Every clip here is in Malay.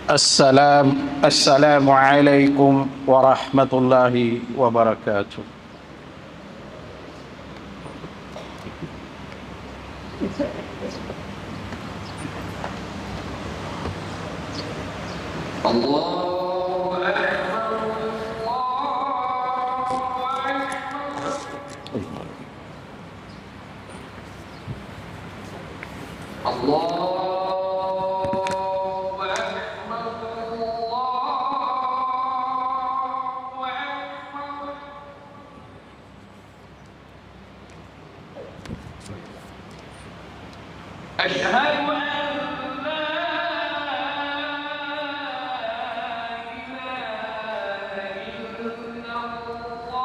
Assalamualaikum warahmatullahi wabarakatuh. Allahu Akbar, Allahu Akbar. أشهد أن لا إله إلا الله.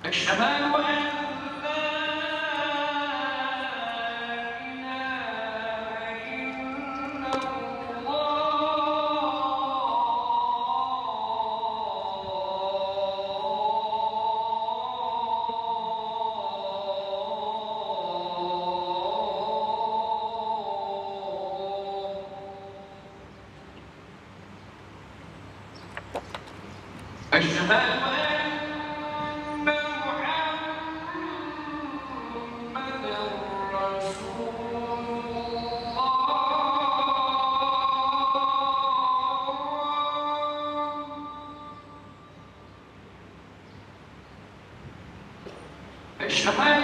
أشهد أن لا أشهد أن محمدًا رسول الله. أشهد أن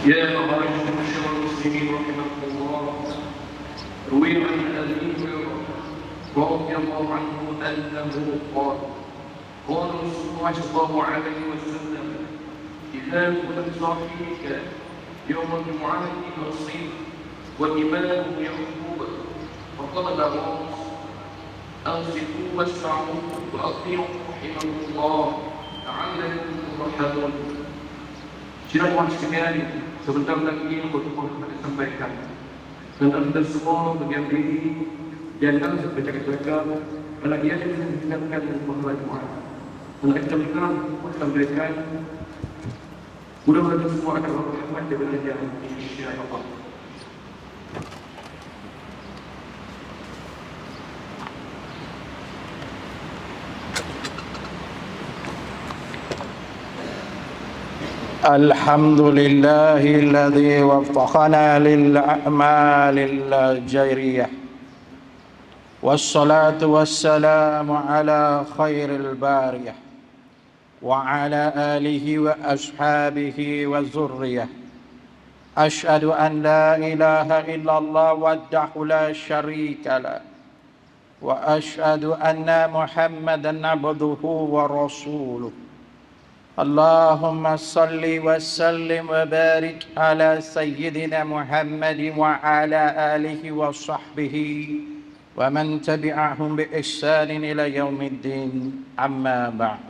يا معاشر المسلمين رحمكم الله، روي عن أبي هريرة رضي الله عنه أنه قال قال رسول الله صلى الله عليه وسلم: إذا كنت صاحبك يوم الجمعة فاصيم والإمام يخطب فقال الغاص أنصتوا واسمعوا وأطيعوا رحمكم الله لعلكم ترحمون. Sidang sekalian, sebentar lagi khutbah akan disampaikan. Dan anda semua berdiam diri, jangan bercakap-cakap, apalagi ada yang mendengarkan khutbah Jumat. Dan kita dengar sampaikan, mudah-mudahan semua akan berrahmat daripada yang insya-Allah. الحمد لله الذي وفقنا للأعمال الجارية والصلاة والسلام على خير البارية وعلى آله وأصحابه وذرية. أشهد أن لا إله إلا الله وحده لا شريك له وأشهد أن محمدا عبده ورسوله. اللهم صل وسلم وبارك على سيدنا محمد وعلى آله وصحبه ومن تبعهم بإحسان إلى يوم الدين. أما بعد،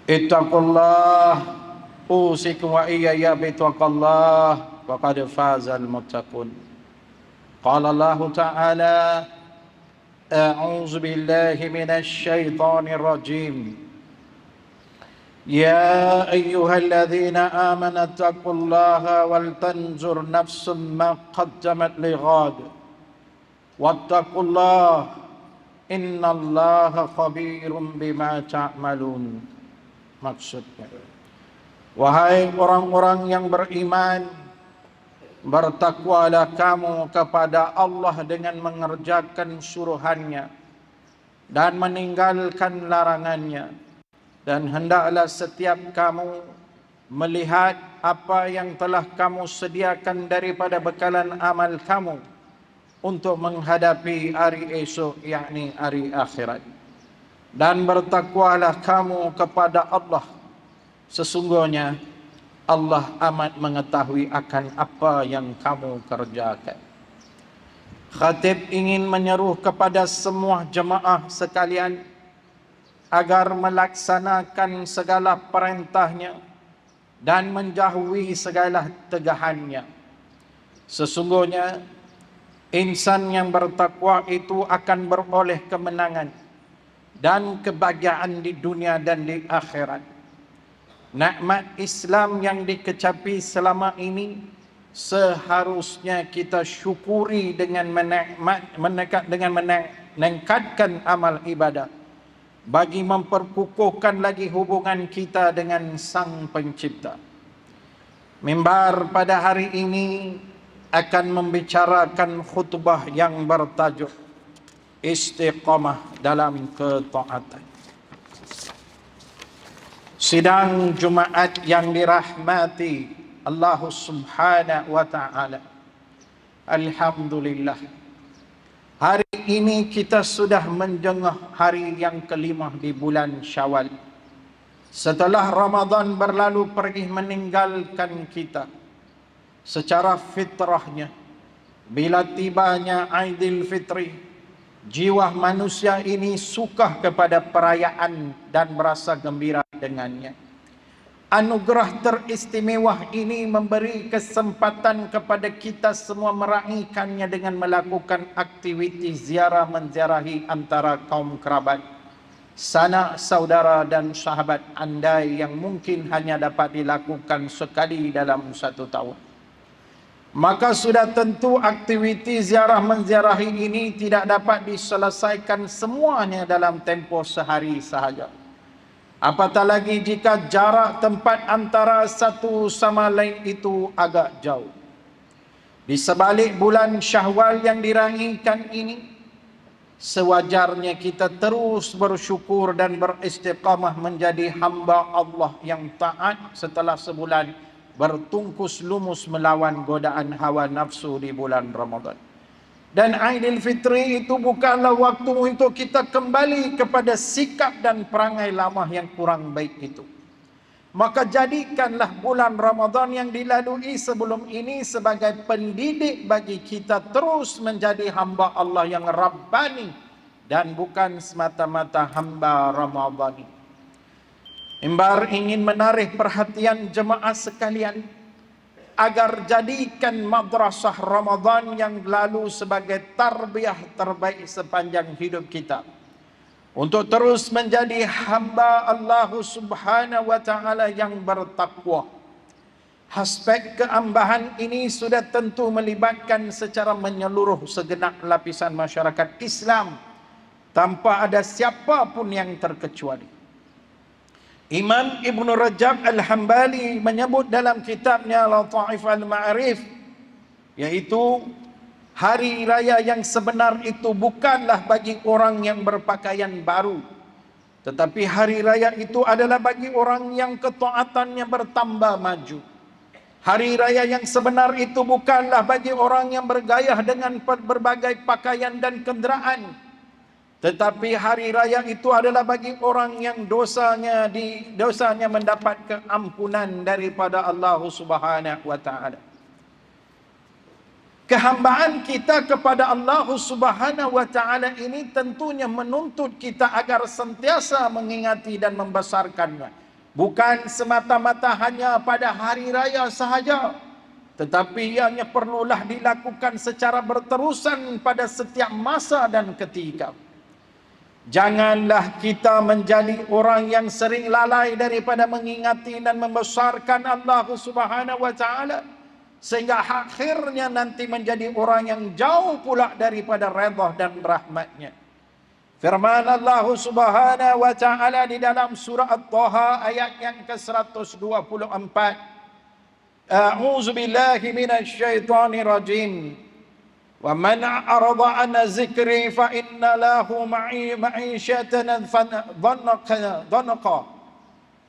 اتقوا الله أوصيكم وإياي بتقوى الله وقد فاز المتقون. قال الله تعالى: أعوذ بالله من الشيطان الرجيم. يا أيها الذين آمنوا اتقوا الله ولتنظر نفس ما قدمت لغد واتقوا الله إن الله خبير بما تعملون. Maksudnya, wahai orang-orang yang beriman, bertakwalah kamu kepada Allah dengan mengerjakan suruhannya dan meninggalkan larangannya. Dan hendaklah setiap kamu melihat apa yang telah kamu sediakan daripada bekalan amal kamu untuk menghadapi hari esok, yakni hari akhirat. Dan bertakwalah kamu kepada Allah, sesungguhnya Allah amat mengetahui akan apa yang kamu kerjakan. Khatib ingin menyeru kepada semua jemaah sekalian agar melaksanakan segala perintahnya dan menjauhi segala tegahannya. Sesungguhnya insan yang bertakwa itu akan beroleh kemenangan dan kebahagiaan di dunia dan di akhirat. Nikmat Islam yang dikecapi selama ini seharusnya kita syukuri dengan meningkatkan amal ibadah bagi memperkukuhkan lagi hubungan kita dengan Sang Pencipta. Mimbar pada hari ini akan membicarakan khutbah yang bertajuk Istiqamah dalam Ketaatan. Sidang Jumaat yang dirahmati Allah Subhanahu wa Ta'ala, alhamdulillah, hari ini kita sudah menjengah hari yang kelima di bulan Syawal. Setelah Ramadan berlalu pergi meninggalkan kita, secara fitrahnya, bila tibanya Aidil Fitri, jiwa manusia ini suka kepada perayaan dan merasa gembira dengannya. Anugerah teristimewa ini memberi kesempatan kepada kita semua meraihkannya dengan melakukan aktiviti ziarah menziarahi antara kaum kerabat, sanak saudara dan sahabat andai yang mungkin hanya dapat dilakukan sekali dalam satu tahun. Maka sudah tentu aktiviti ziarah menziarahi ini tidak dapat diselesaikan semuanya dalam tempoh sehari sahaja. Apatah lagi jika jarak tempat antara satu sama lain itu agak jauh. Di sebalik bulan Syawal yang diraihkan ini, sewajarnya kita terus bersyukur dan beristiqamah menjadi hamba Allah yang taat setelah sebulan bertungkus lumus melawan godaan hawa nafsu di bulan Ramadan. Dan Aidil Fitri itu bukanlah waktu untuk kita kembali kepada sikap dan perangai lama yang kurang baik itu. Maka jadikanlah bulan Ramadan yang dilalui sebelum ini sebagai pendidik bagi kita terus menjadi hamba Allah yang Rabbani dan bukan semata-mata hamba Ramadhani. Mimbar ingin menarik perhatian jemaah sekalian agar jadikan madrasah Ramadan yang lalu sebagai tarbiyah terbaik sepanjang hidup kita, untuk terus menjadi hamba Allah Subhanahu wa taala yang bertakwa. Aspek keambahan ini sudah tentu melibatkan secara menyeluruh segenap lapisan masyarakat Islam tanpa ada siapa pun yang terkecuali. Imam Ibn Rajab Al-Hambali menyebut dalam kitabnya Lataif Al-Ma'arif, yaitu hari raya yang sebenar itu bukanlah bagi orang yang berpakaian baru, tetapi hari raya itu adalah bagi orang yang ketaatannya bertambah maju. Hari raya yang sebenar itu bukanlah bagi orang yang bergaya dengan berbagai pakaian dan kenderaan, tetapi hari raya itu adalah bagi orang yang dosanya mendapat keampunan daripada Allah Subhanahu wa taala. Kehambaan kita kepada Allah Subhanahu wa taala ini tentunya menuntut kita agar sentiasa mengingati dan membesarkannya. Bukan semata-mata hanya pada hari raya sahaja, tetapi ianya perlulah dilakukan secara berterusan pada setiap masa dan ketika. Janganlah kita menjadi orang yang sering lalai daripada mengingati dan membesarkan Allah Subhanahu wa taala, sehingga akhirnya nanti menjadi orang yang jauh pula daripada redha dan rahmatnya. Firman Allah Subhanahu wa taala di dalam surah At-Taha ayat yang ke-124. A'udzu billahi minasy syaithanir rajim. Wa man a'rada 'an dzikri fa inna lahu ma'isyatan dhanqa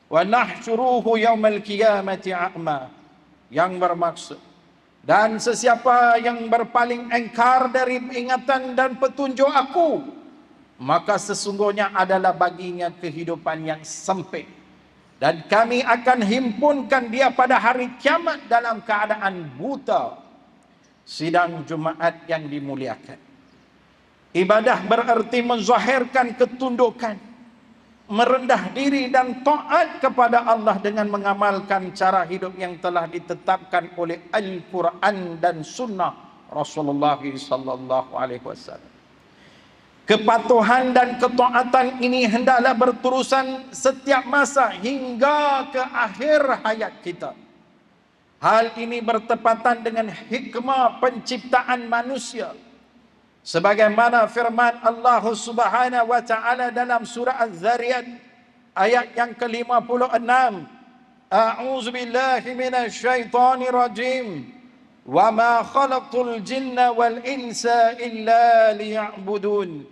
wa nahsyuruhu yaumal qiyamati a'ma. Yang bermaksud, dan sesiapa yang berpaling engkar dari ingatan dan petunjuk aku, maka sesungguhnya adalah baginya kehidupan yang sempit, dan kami akan himpunkan dia pada hari kiamat dalam keadaan buta. Sidang Jumaat yang dimuliakan, ibadah bererti menzahirkan ketundukan, merendah diri dan taat kepada Allah dengan mengamalkan cara hidup yang telah ditetapkan oleh Al-Quran dan Sunnah Rasulullah sallallahu alaihi wasallam. Kepatuhan dan ketaatan ini hendaklah berterusan setiap masa hingga ke akhir hayat kita. Hal ini bertepatan dengan hikmah penciptaan manusia, sebagaimana firman Allah Subhanahu wa taala dalam surah Az-Zariyat ayat yang ke-56. A'udzu billahi minasy syaithanir rajim. Wa ma khalaqtul jinna wal insa illa liya'budun.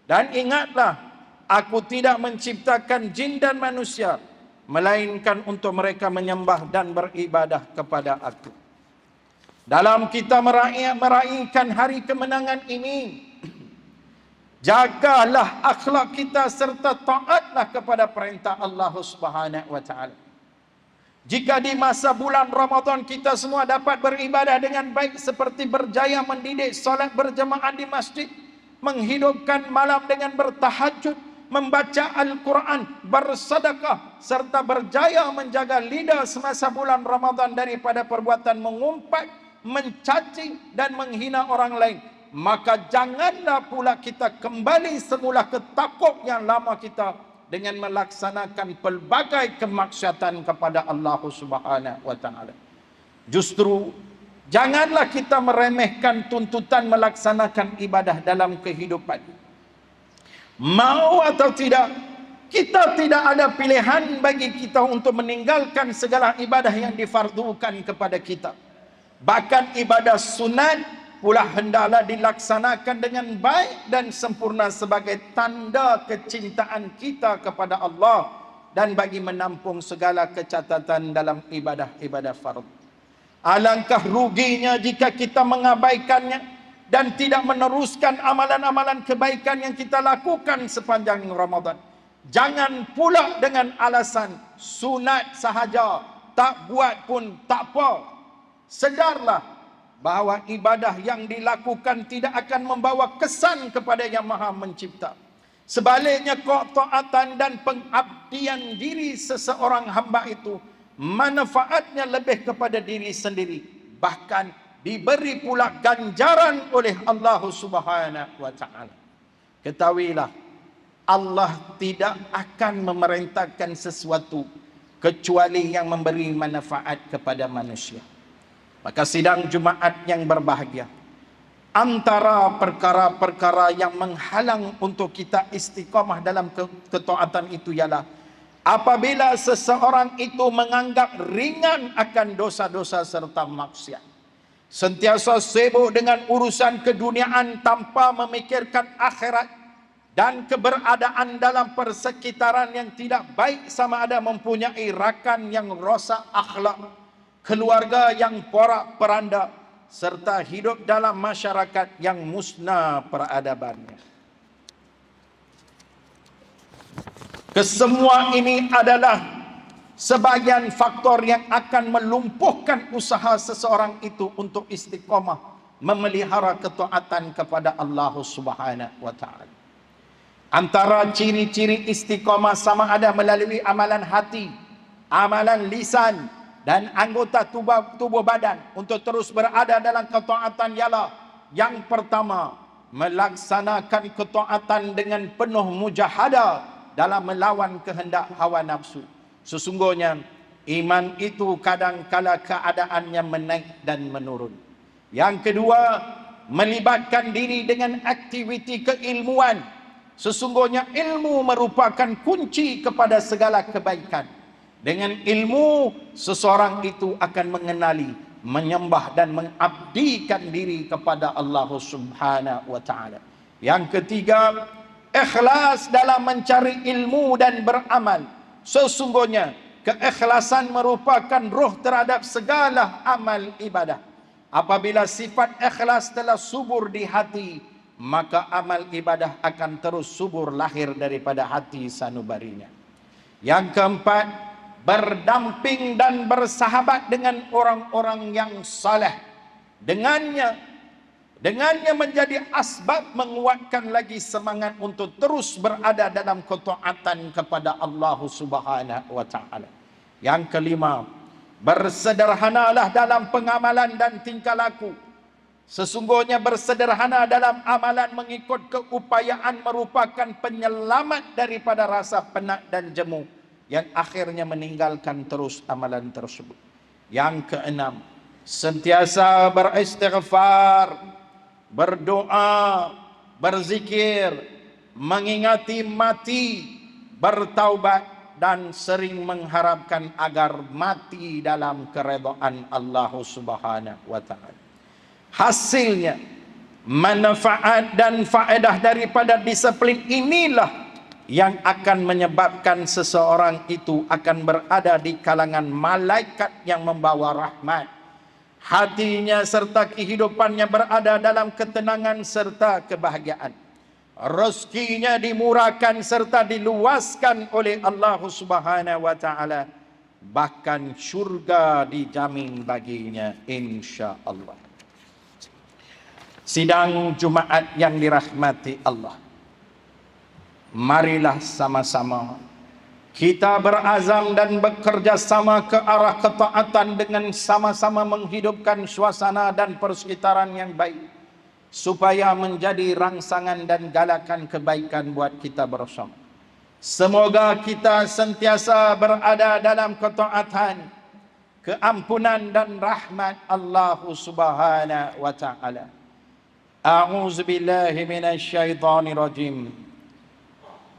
Dan ingatlah, aku tidak menciptakan jin dan manusia melainkan untuk mereka menyembah dan beribadah kepada aku. Dalam kita meraihkan hari kemenangan ini, jagalah akhlak kita serta taatlah kepada perintah Allah Subhanahu wa taala. Jika di masa bulan Ramadan kita semua dapat beribadah dengan baik seperti berjaya mendidik solat berjamaah di masjid, menghidupkan malam dengan bertahajud, membaca Al-Quran, bersedekah, serta berjaya menjaga lidah semasa bulan Ramadan daripada perbuatan mengumpat, mencaci dan menghina orang lain, maka janganlah pula kita kembali semula ke takut yang lama kita dengan melaksanakan pelbagai kemaksiatan kepada Allah Subhanahu wa taala. Justru janganlah kita meremehkan tuntutan melaksanakan ibadah dalam kehidupan. Mau atau tidak, kita tidak ada pilihan bagi kita untuk meninggalkan segala ibadah yang difardukan kepada kita. Bahkan ibadah sunat pula hendaklah dilaksanakan dengan baik dan sempurna sebagai tanda kecintaan kita kepada Allah dan bagi menampung segala kecacatan dalam ibadah-ibadah fardu. Alangkah ruginya jika kita mengabaikannya dan tidak meneruskan amalan-amalan kebaikan yang kita lakukan sepanjang Ramadan. Jangan pula dengan alasan sunat sahaja, tak buat pun tak apa. Sedarlah bahawa ibadah yang dilakukan tidak akan membawa kesan kepada Yang Maha Mencipta. Sebaliknya, ketaatan dan pengabdian diri seseorang hamba itu manfaatnya lebih kepada diri sendiri, bahkan diberi pula ganjaran oleh Allah Subhanahu wa taala. Ketahuilah, Allah tidak akan memerintahkan sesuatu kecuali yang memberi manfaat kepada manusia. Maka sidang Jumaat yang berbahagia, antara perkara-perkara yang menghalang untuk kita istiqamah dalam ketaatan itu ialah apabila seseorang itu menganggap ringan akan dosa-dosa serta maksiat, sentiasa sibuk dengan urusan keduniaan tanpa memikirkan akhirat, dan keberadaan dalam persekitaran yang tidak baik, sama ada mempunyai rakan yang rosak akhlak, keluarga yang porak-peranda, serta hidup dalam masyarakat yang musnah peradabannya. Kesemua ini adalah sebagian faktor yang akan melumpuhkan usaha seseorang itu untuk istiqamah memelihara ketaatan kepada Allah Subhanahu wa taala. Antara ciri-ciri istiqamah sama ada melalui amalan hati, amalan lisan, dan anggota tubuh badan untuk terus berada dalam ketaatan ialah yang pertama, melaksanakan ketaatan dengan penuh mujahadah dalam melawan kehendak hawa nafsu. Sesungguhnya iman itu kadang-kala keadaannya menaik dan menurun. Yang kedua, melibatkan diri dengan aktiviti keilmuan. Sesungguhnya ilmu merupakan kunci kepada segala kebaikan. Dengan ilmu, seseorang itu akan mengenali, menyembah dan mengabdikan diri kepada Allah Subhanahu wa taala. Yang ketiga, ikhlas dalam mencari ilmu dan beramal. Sesungguhnya keikhlasan merupakan roh terhadap segala amal ibadah. Apabila sifat ikhlas telah subur di hati, maka amal ibadah akan terus subur lahir daripada hati sanubarinya. Yang keempat, berdamping dan bersahabat dengan orang-orang yang saleh. Dengannya menjadi asbab menguatkan lagi semangat untuk terus berada dalam ketaatan kepada Allah Subhanahu wa taala. Yang kelima, bersederhanalah dalam pengamalan dan tingkah laku. Sesungguhnya bersederhana dalam amalan mengikut keupayaan merupakan penyelamat daripada rasa penat dan jemu yang akhirnya meninggalkan terus amalan tersebut. Yang keenam, sentiasa beristighfar, berdoa, berzikir, mengingati mati, bertaubat, dan sering mengharapkan agar mati dalam keredaan Allah Subhanahu wa taala. Hasilnya, manfaat dan faedah daripada disiplin inilah yang akan menyebabkan seseorang itu akan berada di kalangan malaikat yang membawa rahmat. Hatinya serta kehidupannya berada dalam ketenangan serta kebahagiaan. Rezekinya dimurahkan serta diluaskan oleh Allah Subhanahu wa taala. Bahkan syurga dijamin baginya, insya-Allah. Sidang Jumaat yang dirahmati Allah, marilah sama-sama kita berazam dan bekerja sama ke arah ketaatan dengan sama-sama menghidupkan suasana dan persekitaran yang baik, supaya menjadi rangsangan dan galakan kebaikan buat kita bersama. Semoga kita sentiasa berada dalam ketaatan, keampunan dan rahmat Allah Subhanahu wa taala. A'udzu billahi minasy syaithanir rajim.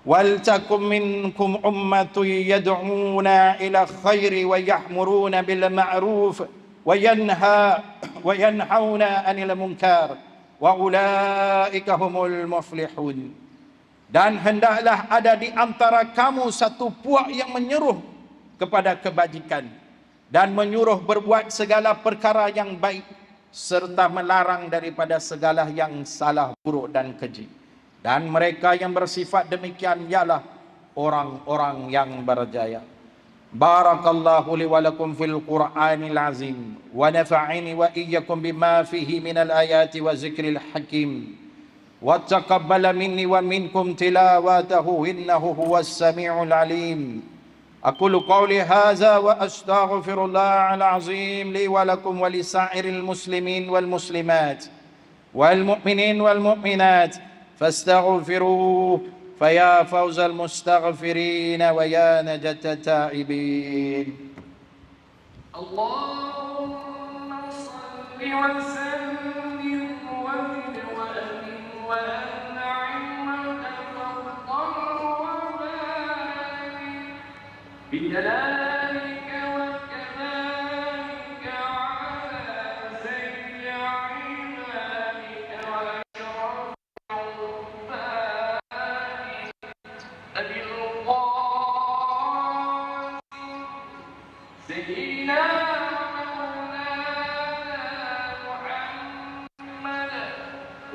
Wal takum minkum ummatun yad'una ila khairi wa ya'muruna bil ma'ruf wa yanhauna 'anil munkar wa ulaika humul muflihun. Dan hendaklah ada di antara kamu satu puak yang menyeru kepada kebajikan dan menyuruh berbuat segala perkara yang baik, serta melarang daripada segala yang salah, buruk dan keji. Dan mereka yang bersifat demikian ialah orang-orang yang berjaya. Barakallahu li wa lakum fil Qur'anil azim wa nafa'ani wa iyyakum bima fihi minal ayati wa zikril hakim wa taqabbala minni wa minkum tilawatahu innahu huwas sami'ul alim. أقول قولي هذا وأستغفر الله العظيم لي ولكم ولسائر المسلمين والمسلمات والمؤمنين والمؤمنات فاستغفروه فيا فوز المستغفرين ويا نجاة التائبين. اللهم صل وسلم وزد وأكرم وأنعم وتفضل وبارك بجلالك وكمالك على سيد عبادك وأشرف عبادك أبي القاسم سيدنا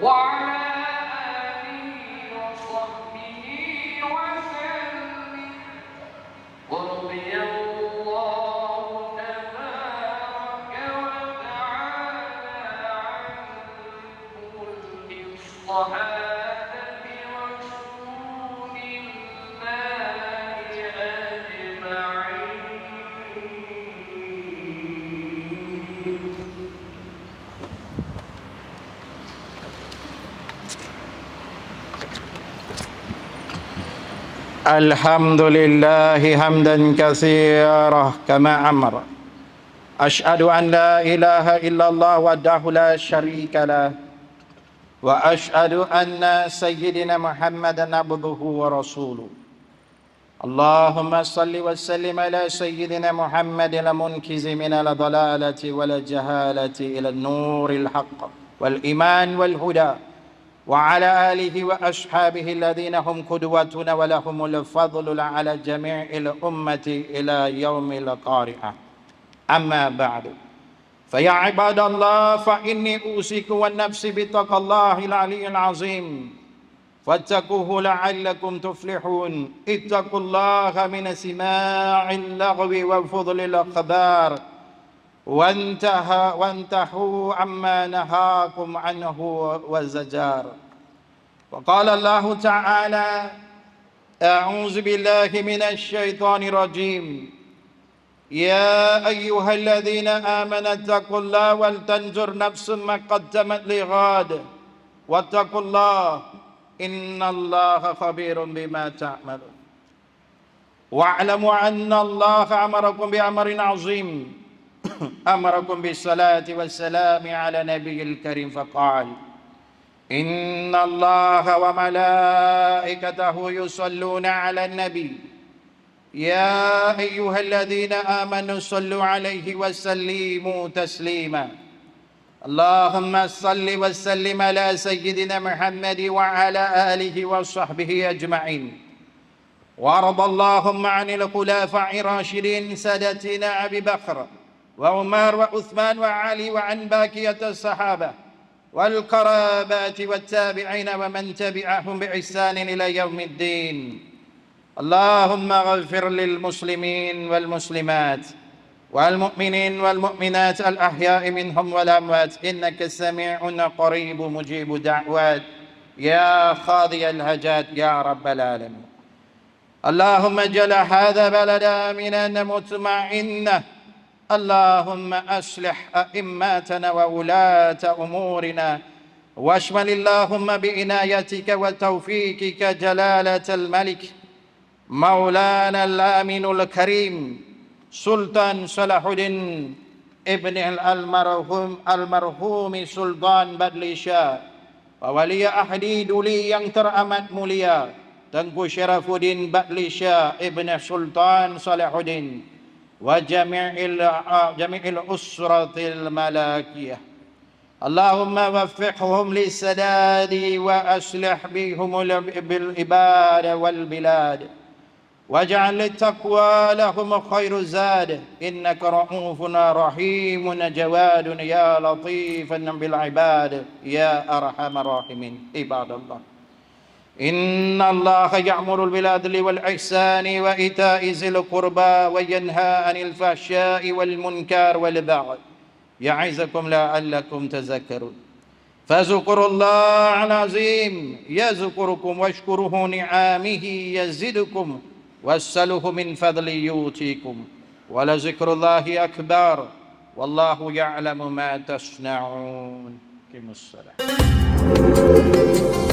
وعلى آله وصحبه وسلم ورضي الله تبارك وتعالى عن كل الصحابة رسول الله أجمعين. الحمد لله حمدا كثيرا كما أمر. أشهد أن لا إله إلا الله وحده لا شريك له وأشهد أن سيدنا محمدا عبده ورسوله. اللهم صل وسلم على سيدنا محمد المنقذ من الضلالة والجهالة إلى النور الحق والإيمان والهدى وعلى آله وأصحابه الذين هم قدوتنا ولهم الفضل على جميع الأمة إلى يوم القارئة. أما بعد فيا عباد الله فإني أوصيكم والنفس بتقوى الله العلي العظيم فاتقوه لعلكم تفلحون. اتقوا الله من سماع اللغو وفضل الأخبار وانتهوا عما نهاكم عنه والزجار. وقال الله تعالى أعوذ بالله من الشيطان الرجيم يا أيها الذين آمنوا اتقوا الله ولتنظر نفس ما قدمت لغد واتقوا الله إن الله خبير بما تعملون. واعلموا أن الله أمركم بأمر عظيم أمركم بالصلاة والسلام على نبي الكريم فقال إن الله وملائكته يصلون على النبي يا أيها الذين آمنوا صلوا عليه وسلموا تسليما. اللهم صل وسلم على سيدنا محمد وعلى آله وصحبه أجمعين. وارض اللهم عن الخلفاء الراشدين سادتنا أبي بكر وعمر وعثمان وعلي وعن باقية الصحابة والقرابات والتابعين ومن تبعهم بإحسان إلى يوم الدين. اللهم اغفر للمسلمين والمسلمات والمؤمنين والمؤمنات الأحياء منهم والأموات إنك سميع قريب مجيب دعوات يا قاضي الحاجات يا رب العالمين. اللهم اجعل هذا بلدا آمنا مطمئنا. اللهم أصلح أئماتنا وولاة أمورنا واشمل اللهم بعنايتك وتوفيقك جلالة الملك مولانا الآمن الكريم سلطان صلاح الدين ابن المرحوم سلطان Badli Shah وولي أحدي دولي yang teramat mulia Tengku Syarafuddin Badli Shah ibn Sultan Salahuddin وجميع الأسرة الملكية. اللهم وفقهم للسداد وأصلح بهم العباد والبلاد واجعل التقوى لهم خير الزاد إنك رؤوف رحيم جواد يا لطيفا بالعباد يا أرحم الراحمين. عباد الله إن الله يأمر بالعدل والإحسان وإيتاء ذي القربى وينهى عن الفحشاء والمنكر والبغي يعظكم لعلكم تذكرون. فاذكروا الله العظيم يذكركم واشكروه نعمه يزدكم واسأله من فضل يؤتيكم ولذكر الله أكبر والله يعلم ما تصنعون. Assalamualaikum.